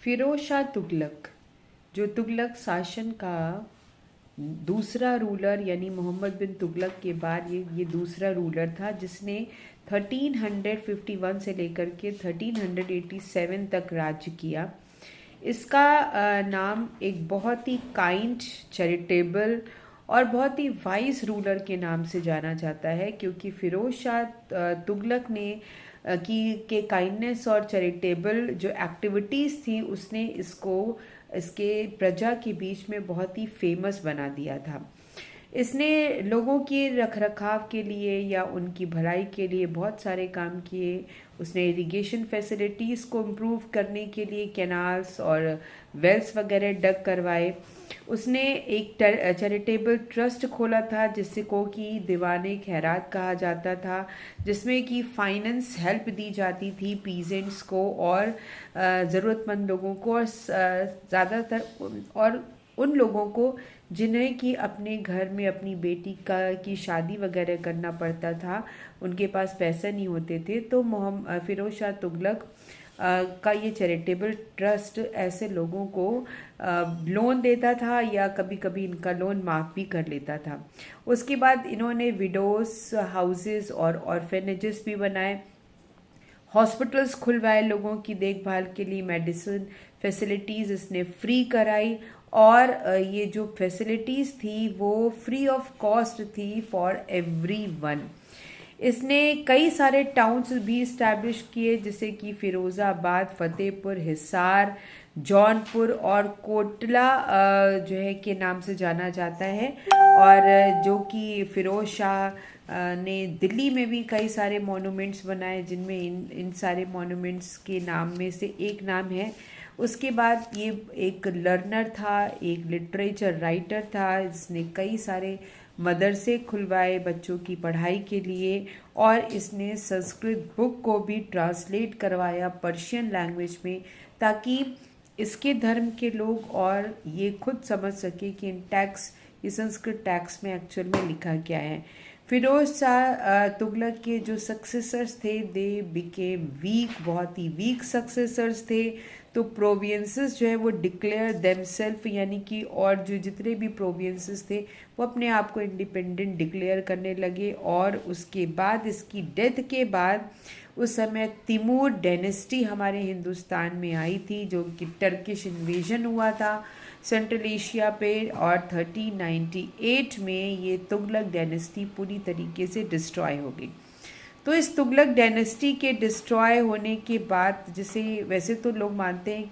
फिरोज शाह तुगलक, जो तुगलक शासन का दूसरा रूलर यानी मोहम्मद बिन तुगलक के बाद ये दूसरा रूलर था, जिसने 1351 से लेकर के 1387 तक राज्य किया। इसका नाम एक बहुत ही काइंड, चैरिटेबल और बहुत ही वाइज रूलर के नाम से जाना जाता है, क्योंकि फिरोज शाह तुगलक ने के काइंडनेस और चैरिटेबल जो एक्टिविटीज़ थी उसने इसके प्रजा के बीच में बहुत ही फेमस बना दिया था। इसने लोगों के रखरखाव के लिए या उनकी भलाई के लिए बहुत सारे काम किए। उसने इरिगेशन फैसिलिटीज़ को इम्प्रूव करने के लिए कैनाल्स और वेल्स वगैरह डग करवाए। उसने एक चैरिटेबल ट्रस्ट खोला था जिसको कि दीवाने खैरात कहा जाता था, जिसमें कि फाइनेंस हेल्प दी जाती थी पीजेंट्स को और ज़रूरतमंद लोगों को, और ज़्यादातर और उन लोगों को जिन्हें कि अपने घर में अपनी बेटी की शादी वगैरह करना पड़ता था, उनके पास पैसे नहीं होते थे, तो फिरोज शाह तुगलक का ये चैरिटेबल ट्रस्ट ऐसे लोगों को लोन देता था या कभी कभी इनका लोन माफ़ भी कर लेता था। उसके बाद इन्होंने विडोज हाउसेस और ऑर्फेनेजेस भी बनाए, हॉस्पिटल्स खुलवाए लोगों की देखभाल के लिए, मेडिसिन फैसिलिटीज़ इसने फ्री कराई, और ये जो फैसिलिटीज़ थी वो फ्री ऑफ कॉस्ट थी फॉर एवरीवन। इसने कई सारे टाउन्स भी इस्टेब्लिश किए, जैसे कि फिरोज़ाबाद, फतेहपुर, हिसार, जौनपुर और कोटला जो है के नाम से जाना जाता है। और जो कि फिरोज शाह ने दिल्ली में भी कई सारे मॉन्यूमेंट्स बनाए, जिनमें इन सारे मॉन्यूमेंट्स के नाम में से एक नाम है। उसके बाद ये एक लर्नर था, एक लिटरेचर राइटर था। इसने कई सारे मदरसे खुलवाए बच्चों की पढ़ाई के लिए, और इसने संस्कृत बुक को भी ट्रांसलेट करवाया पर्शियन लैंग्वेज में, ताकि इसके धर्म के लोग और ये खुद समझ सके कि ये संस्कृत टैक्स में एक्चुअल में लिखा क्या है। फिरोज शाह तुगलक के जो सक्सेसर्स थे दे बिकेम वीक, बहुत ही वीक सक्सेसर्स थे। तो प्रोविंसेस जो है वो डिक्लेयर देमसेल्फ, यानी कि और जो जितने भी प्रोविंसेस थे वो अपने आप को इंडिपेंडेंट डिक्लेयर करने लगे। और उसके बाद इसकी डेथ के बाद उस समय तिमूर डायनेस्टी हमारे हिंदुस्तान में आई थी, जो कि टर्किश इन्वेजन हुआ था सेंट्रल एशिया पे, और 1398 में ये तुगलक डायनेस्टी पूरी तरीके से डिस्ट्रॉय हो गई। तो इस तुगलक डायनेस्टी के डिस्ट्रॉय होने के बाद, जिसे वैसे तो लोग मानते हैं